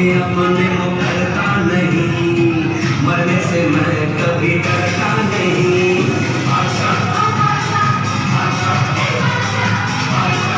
अपने करता नहीं, मरने से मैं कभी डरता नहीं। आशा आशा आशा आशा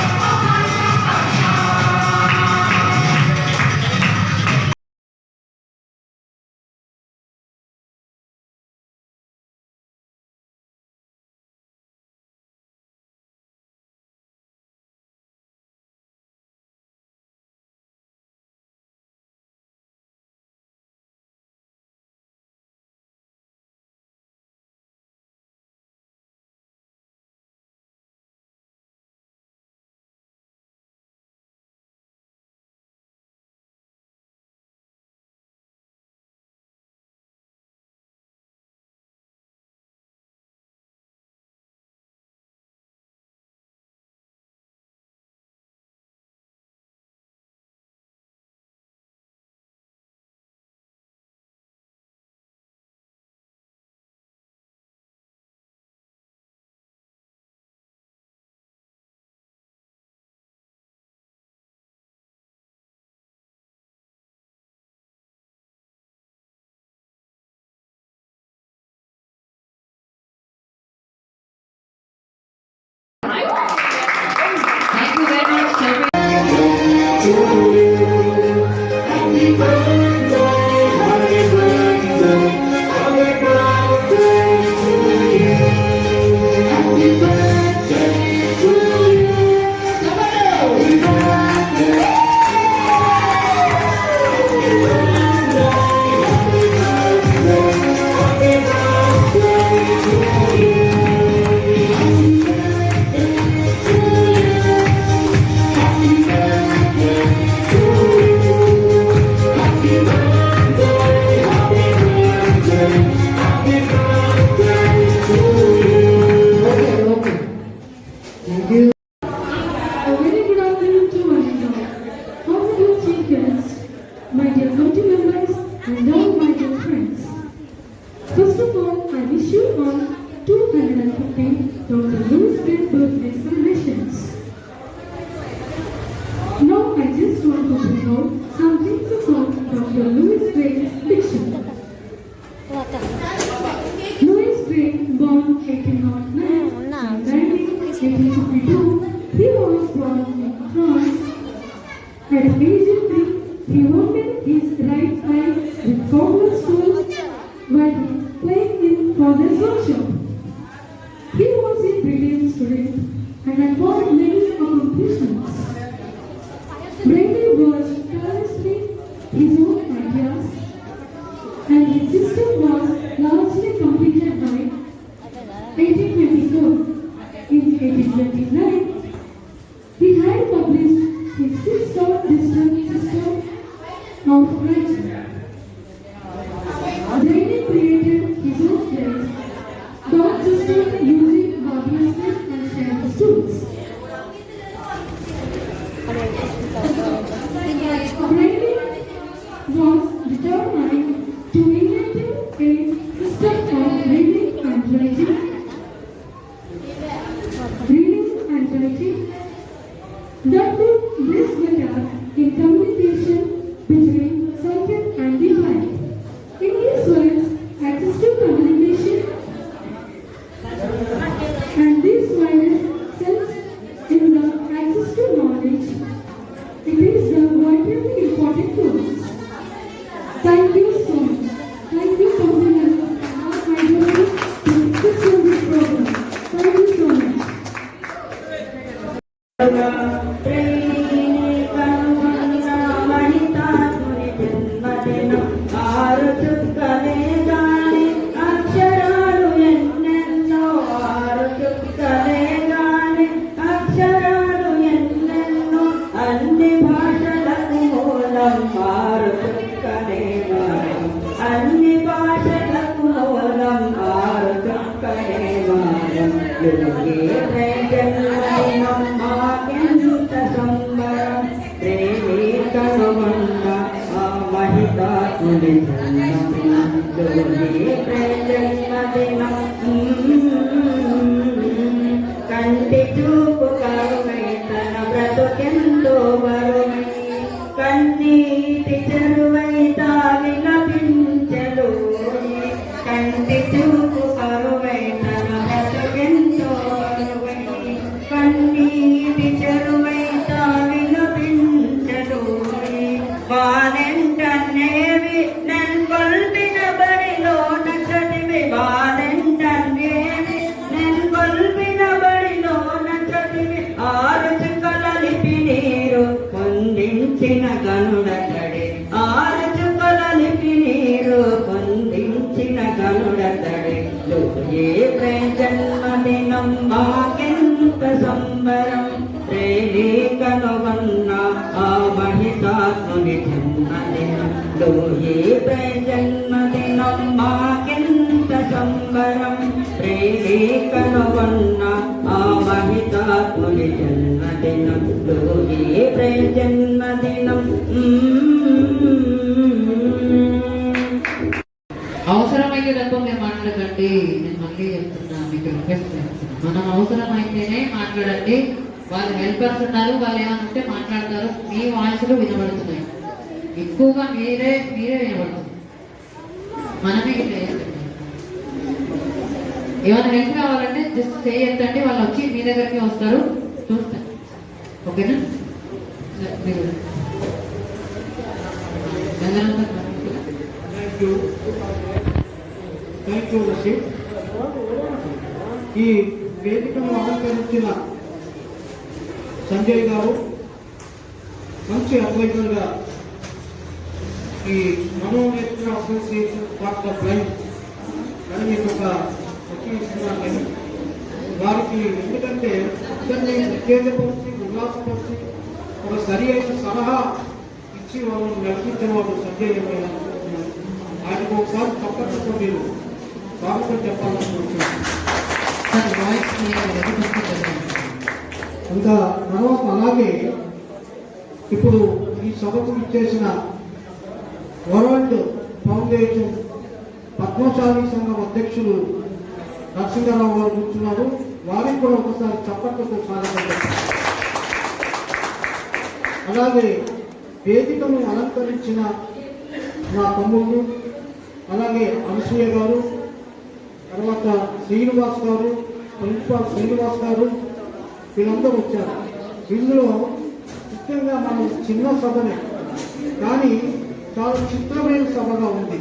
Thank you very much, everyone. My dear committee members and all my dear friends. First of all, I wish you all 215 Dr. Louis Brain birthday celebrations. Now I just want to bring out some things of Dr. Louis Brain's diction. Louis Brain, born 1809 and died in 1852, he was born in France. At the age of 3, he opened his right eye with countless stones while playing in father's workshop. He was a brilliant student and acquired many accomplishments. Brainly was tirelessly his own ideas, and his system was largely completed by 1824. In 1829, he had published his 6-star system of writing. Brainly created his own plays, thought system using marvelous and standard tools. Brainly was determined to invent a system of reading and writing that would bridge the gap in communication between subject and the mind. In his words, access to communication and this virus sense in the access to knowledge. It is the vitally important tool. Thank you so much. Thank you so much. మూలం ఆరు చుక్కనే వారం అన్ని భాషలకు మూలం ఆరు చుక్కనే వారం యోగేంద్ర జన్మదినం మాకెంత సంబరం ప్రేమే కనుగొన్న ఆ మహితాత్ముని జన్మదినం యోగేంద్ర జన్మదినం కంటి చూపు కరుణై తన బ్రతుకెంతో బరువై కన్నీటి చెరువై తావిలపించెలు కంటి చూపు కరువై తన బ్రతుకెంతో బరువై కన్నీటి చెరువై తావిలపించెలు వానెంటనేవి నన్ కొల్పిన బడిలో నచటివి వానెంటనేవి నన్ కొల్పిన బడిలో నచటివి ఆరు చుక్కల లిపి నీరు పొందించిన గనుడతడే ఆరు చుక్కల లిపి నీరు పొందించిన గనుడతడే ఏ జన్మదినం మాకెంత సంబరం ప్రేమే కనుగొన్న ఆ మహితాత్ముని జన్మదినం ఏ జన్మదినం మాకెంత సంబరం ప్రేమే కనుగొన్న ఆ మహితాత్ముని జన్మదినం ఏ జన్మదినం అవసరమైతే తప్ప మీరు మాట్లాడకండి. నేను మళ్ళీ చెప్తున్నా, మీకు రిక్వెస్ట్ చేస్తున్నాను. మనం అవసరమైతేనే మాట్లాడండి. వాళ్ళు హెల్పర్స్ ఉన్నారు, వాళ్ళు ఏమైనా ఉంటే మాట్లాడతారు. మీ వాయిస్లు వినబడుతున్నాయి, ఎక్కువగా మీరే వినబడుతుంది. మనమే ఇట్లా చేస్తాం. ఏమైనా హెల్ప్ కావాలంటే జస్ట్ చేయొద్దండి, వాళ్ళు వచ్చి మీ దగ్గరికి వస్తారు, చూస్తారు. ఓకేనా? మీరు థ్యాంక్ యూ రషీద్. ఈ వేదికను అలంకరించిన సంజయ్ గారు మంచి అడ్వైజర్గా ఈ Manonetra association for the blind అని మీకు ఒక ఇస్తున్నాను నేను వారికి. ఎందుకంటే ఇద్దరిని ఉత్తేజపరిచి ఉల్లాసపరిచి ఒక సరి అయిన సలహా ఇచ్చి వాళ్ళని నడిపించిన వాడు సంజయ్ ఆయనకు ఒకసారి తప్పకుండా మీరు స్వాగతం చెప్పాలనుకుంటున్నాను. ఇంకా తర్వాత అలాగే ఇప్పుడు ఈ సభకు ఇచ్చేసిన వరల్డ్ ఫౌండేషన్ పద్మశాలి సంఘం అధ్యక్షులు నరసింహారావు గారు కూర్చున్నారు. వారికి కూడా ఒకసారి చప్పట్లతో స్వాగతం చెప్పారు. అలాగే వేదికను అలంకరించిన మా తమ్ముళ్ళు, అలాగే అనసూయ గారు, తర్వాత శ్రీనివాస్ గారు, ప్రిన్సిపాల్ శ్రీనివాస్ గారు, వీళ్ళందరూ వచ్చారు. ఇందులో ముఖ్యంగా మనం చిన్న సభనే కానీ చాలా చిత్రమైన సభగా ఉంది.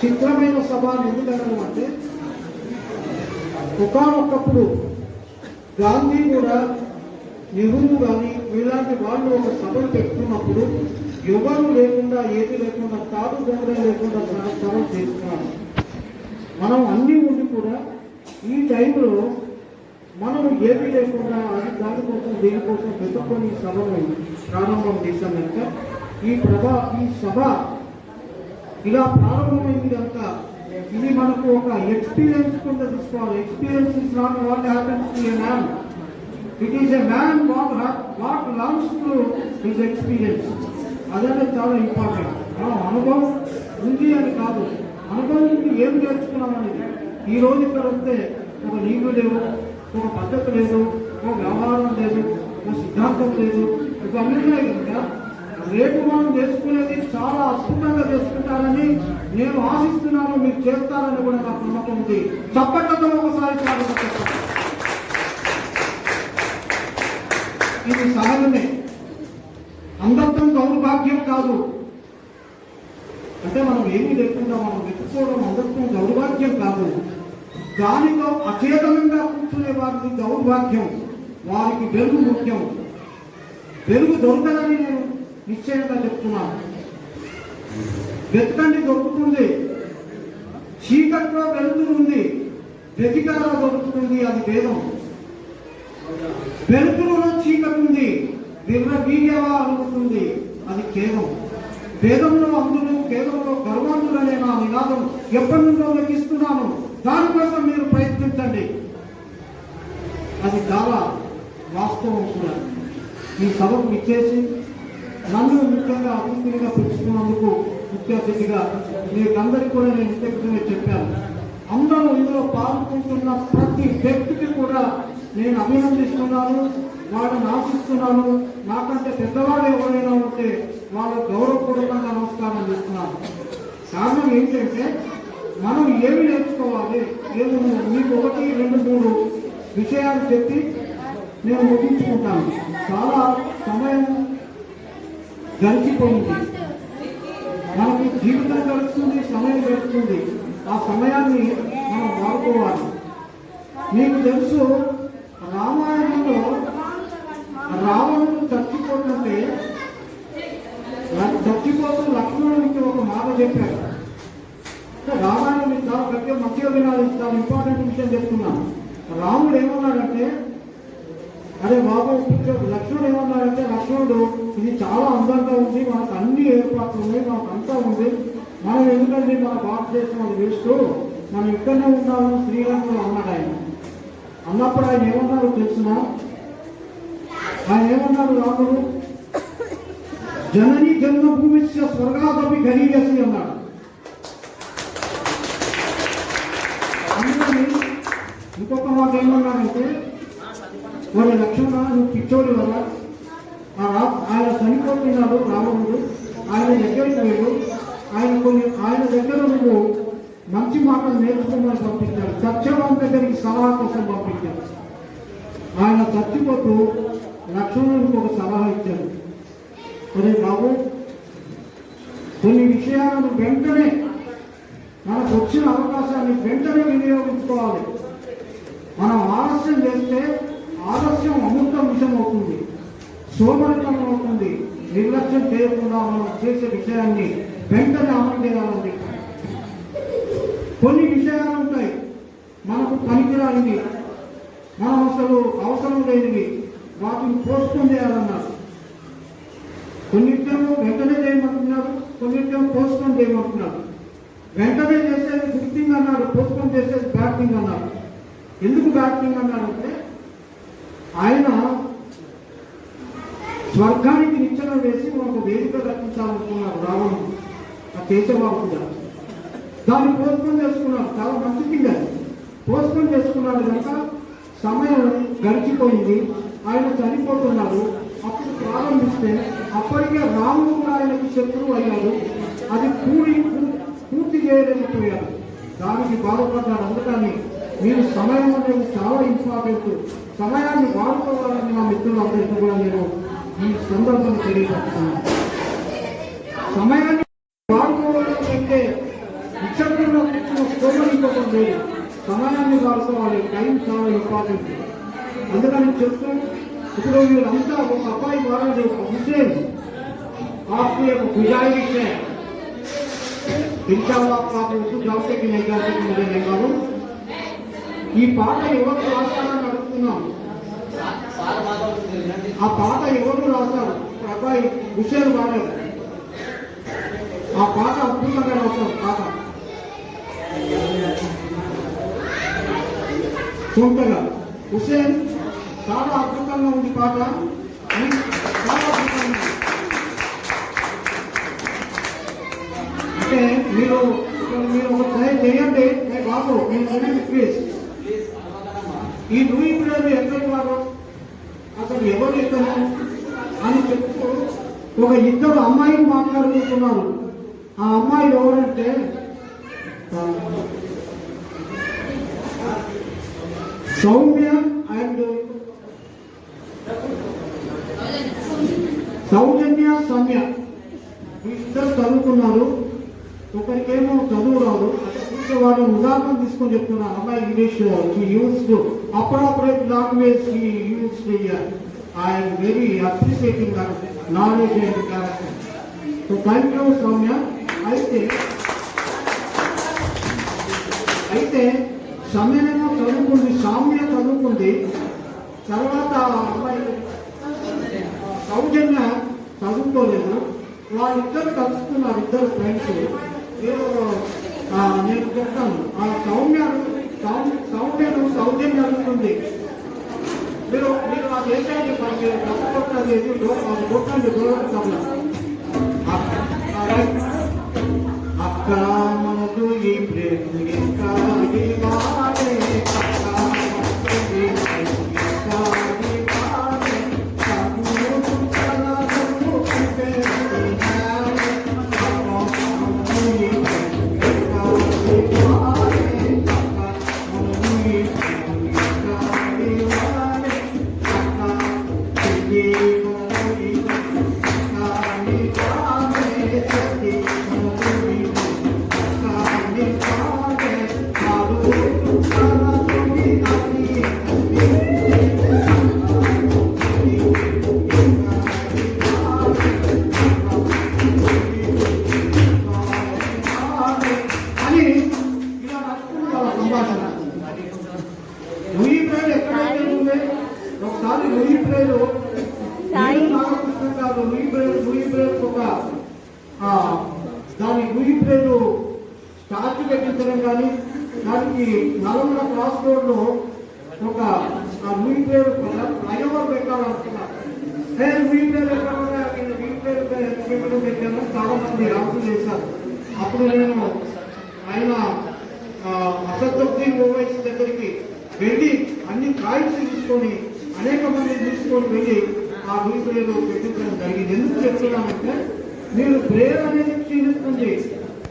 చిత్రమైన సభ ఎందుకనడం అంటే ఒకానొకప్పుడు గాంధీ కూడా, నెహ్రూ కానీ ఇలాంటి వాళ్ళు ఒక సభలు పెట్టుకున్నప్పుడు ఎవరు లేకుండా ఏది లేకుండా తాడు దొంగ లేకుండా సభలు చేసుకున్నాను. మనం అన్నీ ఉండి కూడా ఈ టైంలో మనం ఏమీ లేకుండా అది దానికోసం దేనికోసం వెతుక్కొని ఈ సభను ప్రారంభం చేశాం కనుక ఈ సభ ఇలా ప్రారంభమైంది కనుక ఇది మనకు ఒక ఎక్స్పీరియన్స్ కింద తీసుకోవాలి. Experience is not what happens to a man, it is a man what learns to his experience. అదనే చాలా ఇంపార్టెంట్. అనుభవం ఉంది అని కాదు, అనుభవం ఏం నేర్చుకున్నామనేది. ఈ రోజు ఇక్కడ వస్తే ఒక నీళ్లు లేవు, ఒక పద్ధతి లేదు, ఒక వ్యవహారం లేదు, ఒక సిద్ధాంతం లేదు, ఇవన్నీ ఉన్నాయి కనుక రేపు మనం నేర్చుకునేది చాలా అద్భుతంగా చేసుకుంటారని నేను ఆశిస్తున్నాను. మీరు చేస్తారని కూడా నాకు నమ్మకం ఉంది. చప్పట్లతో ఒకసారి స్వాగతం చెప్పండి. ఇది సహజమే, అందరితో దౌర్భాగ్యం కాదు. అంటే మనం ఏమీ లేకుండా మనం వెతుక్కోవడం అందరితో దౌర్భాగ్యం కాదు. దానితో అచేతనంగా కూర్చునే వారికి దౌర్భాగ్యం, వారికి వెలుగు ముఖ్యం. వెలుగు దొరకదని నేను నిశ్చయంగా చెప్తున్నాను. వెతకండి, దొరుకుతుంది. చీకట్లో వెలుతురు ఉంది, వెతికారా దొరుకుతుంది. అది వేదం. వెలుతురులో చీకటి ఉంది, వీర్యవా అనుకుంటుంది. అది కేవలం వేదంలో అందులో కేవలంలో గర్వాంతులనే నా నినాదం ఎప్పటి నుండో లెక్కిస్తున్నాను. దానికోసం మీరు ప్రయత్నించండి. అది చాలా వాస్తవం కూడా. ఈ సభకు ఇచ్చేసి నన్ను ముఖ్యంగా అతిథిగా పిలుచుకున్నందుకు ముఖ్య అతిథిగా మీకందరికీ కూడా నేను ఇంతకుముందే చెప్పాను. అందరూ ఇందులో పాల్గొంటున్న ప్రతి వ్యక్తికి కూడా నేను అభినందిస్తున్నాను, వాళ్ళని ఆశిస్తున్నాను. నాకంటే పెద్దవాళ్ళు ఎవరైనా ఉంటే వాళ్ళకు గౌరవపూర్వకంగా నమస్కారం చేస్తున్నాను. కారణం ఏంటంటే మనం ఏమి నేర్చుకోవాలి, మీకు 1, 2, 3 విషయాలు చెప్పి నేను ముగించుకుంటాను. చాలా సమయం గడిచిపోయింది. మనకు జీవితం గడుస్తుంది, సమయం గడుస్తుంది. ఆ సమయాన్ని మనం వాడుకోవాలి. మీకు తెలుసు, రామాయణంలో రావణుడు చచ్చిపోతుంటే లక్ష్మణుడికి ఒక మాట చెప్పారు. రామాయణం మీకు చాలా గట్టిగా మంచిగా వినాలి, చాలా ఇంపార్టెంట్ విషయం చెప్తున్నాను. రాముడు ఏమన్నాడంటే, అరే బాబు లక్ష్మణుడు ఏమన్నాడంటే, లక్ష్మణుడు ఇది చాలా అందంగా ఉంది, మనకు అన్ని ఏర్పాట్లు ఉన్నాయి, మనకు అంతా ఉంది, మనం ఎందుకంటే మన భారతదేశం అది వేస్తూ మనం ఇక్కడనే ఉండాలని శ్రీలంకలో అన్నాడు ఆయన. అన్నప్పుడు ఆయన ఏమన్నారు తెలిసిన, ఆయన ఏమన్నారు రాముడు, జనని జన్మభూమిశ్య స్వర్గాదపి గరీయసి అన్నాడు. అందుకని ఇంకొక మాట ఏమన్నాడంటే, వాళ్ళ లక్ష్మణ నువ్వు పిచ్చోడి వల్ల ఆయన చనిపోతున్నాడు రావణుడు, ఆయన దగ్గరికి వెళ్ళు, ఆయన దగ్గర నువ్వు మంచి మాటలు నేర్చుకోమని పంపించాడు. సత్యవాన్ దగ్గరికి సలహా కోసం పంపించాడు. ఆయన చచ్చిపోతూ లక్ష్మణుడికి ఒక సలహా ఇచ్చాడు. అరే బాబు, కొన్ని విషయాలను వెంటనే మనకు వచ్చిన అవకాశాన్ని వెంటనే వినియోగించుకోవాలి. మనం ఆలస్యం చేస్తే ఆలస్యం అమృత విషయం అవుతుంది, సోమరితం అవుతుంది. నిర్లక్ష్యం చేయకుండా మనం చేసే విషయాన్ని వెంటనే అమలు చేయాలండి. కొన్ని విషయాలు ఉంటాయి మనకు పనికిరానివి, మనం అసలు అవసరం లేనివి, వాటిని పోస్ట్పోన్ చేయాలన్నారు. కొన్నిటికేమో వెంటనే చేయమంటున్నారు, కొన్నిటికేమో పోస్ట్పోన్ చేయమంటున్నారు. వెంటనే చేసేది గుడ్ థింగ్ అన్నారు, పోస్ట్పోన్ చేసేది బ్యాడ్ థింగ్ అన్నారు. ఎందుకు బ్యాడ్ థింగ్ అన్నారంటే, ఆయన స్వర్గానికి నిచ్చెన వేసి ఒక వేదిక కట్టించాలనుకున్నారు రావణుడు, ఆ చేసేవాడు కూడా. దాన్ని పోస్ట్పోన్ చేసుకున్నారు. చాలా మంచి థింగ్ అది. పోస్ట్పోన్ చేసుకున్నాడు కనుక సమయం గడిచిపోయింది, ఆయన చనిపోతున్నారు. అప్పుడు ప్రారంభిస్తే అప్పటికే రాముడు కూడా ఆయనకు శత్రువు అయ్యాడు. అది పూర్తి చేయలేకపోయారు. దానికి బాధపడ్డారు. అందుకని మీరు సమయం అనేది చాలా ఇంపార్టెంట్, సమయాన్ని వాడుకోవాలని నా మిత్రులందరికీ కూడా నేను ఈ సందర్భంగా తెలియజేస్తున్నాను. సమయాన్ని వాడుకోవాలంటే విచక్షణలో సోమరింపడం లేదు, సమయాన్ని వాడుకోవాలి. టైం చాలా ఇంపార్టెంట్. అందుకని చెప్తూ ఇప్పుడు వీళ్ళంతా ఒక అబ్బాయి వాడాలి, హుసేన్ आपकी एक गुजारिश है, इंशाअल्लाह आप उसको जानते कि नहीं जानते कि मुझे नहीं मालूम. ఈ పాట ఎవరు రాస్తారని అడుగుతున్నాం. ఆ పాట ఎవరు రాస్తారు? అబ్బాయి హుసేన్ వాడారు. ఆ పాట అద్భుతంగా రాస్తారు. పాట సొంతగా హుసేన్ చాలా అద్భుతంగా ఉంది పాట, చాలా అద్భుతంగా. అంటే మీరు ఒక ట్రై చేయండి బాబు, నేను ప్లీజ్. ఈ లూయి పిల్లలు ఎక్కడి వారు, అసలు ఎవరు ఇద్దరు అని చెప్తూ ఒక ఇద్దరు అమ్మాయిలు మాట్లాడుకుంటున్నారు. ఆ అమ్మాయిలు ఎవరంటే సౌమ్య అండ్ సౌజన్య సౌమ్య. ఇద్దరు చదువుకున్నారు. ఒకరికేమో చదువు రాదు. అంటే వాడు ఉదాహరణ తీసుకొని చెప్తున్నాను. అమ్మాయి English used appropriate language used. I'm very appreciating knowledge and character. So thank you Soumya. అయితే సమయమేమో చదువుకుంది, సౌమ్య చదువుకుంది. తర్వాత అమ్మాయి సౌజన్య చదువుకోలేదు. వాళ్ళిద్దరు కలుసుకున్నారు, ఇద్దరు ఫ్రెండ్స్. నేను చెప్తాను, ఆ సౌజన్యం జరుగుతుంది. మీరు ఆ దేశాన్ని కొట్టండి దూరం అక్కడ మనకు ఈ ప్రేమ ఒకసారి లూయి బ్రెయిల్ నాగకృష్ణ గారు లూయి బ్రెయిల్ ఒక దాని లూయి బ్రెయిల్ స్టాచ్యూ పెట్టించడం కానీ, దానికి నల్గొండ క్రాస్ రోడ్ లో ఒక లూయి బ్రెయిల్ ఫ్లైఓవర్ పెట్టాలనుకున్నారు. లూయి బ్రెయిల్ పెట్టాము, చాలా మంది రాజులు చేశారు. అప్పుడు నేను ఆయన అసదుద్దీన్ ఓవైసీ దగ్గరికి వెళ్ళి అన్ని కాయిన్స్ తీసుకొని అనేక మంది తీసుకొని వెళ్ళి ఆ లూయి బ్రెయిల్ పెట్టించడం జరిగింది. ఎందుకు చెప్తున్నానంటే, మీరు బ్రెయిల్ అనేది క్షీణిస్తుంది,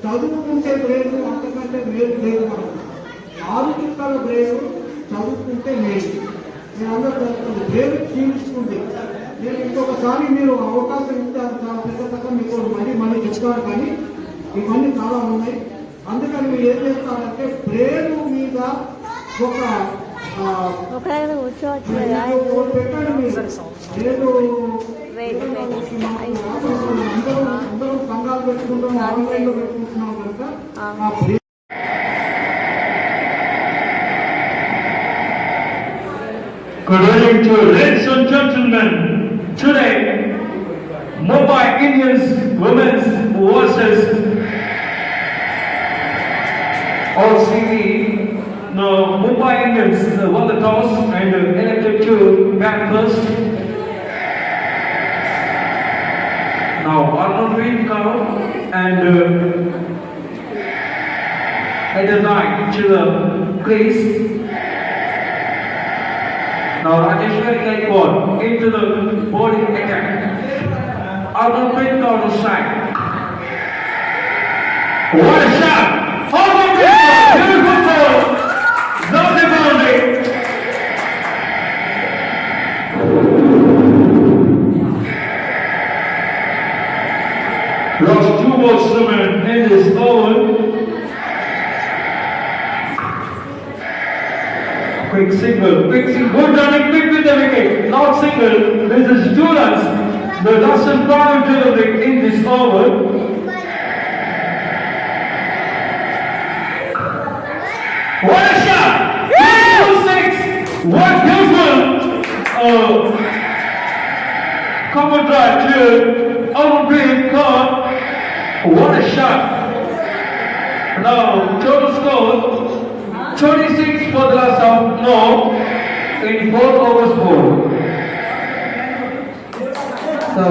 చదువుకుంటే బ్రెయిల్ అంతకంటే మేలు లేదు. మనం 6 చుక్కల బ్రెయిల్ చదువుకుంటే మేలు. నేను అందరూ చదువుతుంది, బ్రెయిల్ క్షీణిస్తుంది. నేను ఇంకొకసారి మీరు అవకాశం ఇస్తాను, చాలా పెద్ద మీకు మళ్ళీ చెప్తాను, కానీ ఇవన్నీ చాలా ఉన్నాయి. అందుకని మీరు ఏం చేస్తారంటే, బ్రెయిల్ మీద ఒక పెట్టండి. మీరు అందరూ సంఘాలు పెట్టుకుంటాం, ఆన్లైన్లో పెట్టుకుంటున్నాం కనుక Good evening to ladies and gentlemen. Today, Mumbai Indians women's versus OCD. Now, Mumbai Indians won the toss and elected to bat first. Now, Arnold Kaur and at the night to the crease. Now Rajeshwari Gaikwad into the bowling attack. Arnold Kaur to strike. What a shot! Arnold Kaur, beautiful ball, not the boundary. Lost 2 balls to man in this over. Quick single, good running, quick with the wicket, not single, this is 2 runs. The Dustin Brown delivery in this over. What a shot! Beautiful 6! What beautiful! Cover drive to Arnold Kaur. What a shot! Now, total score 26 for the last half, no, in 4 overs bowled. So,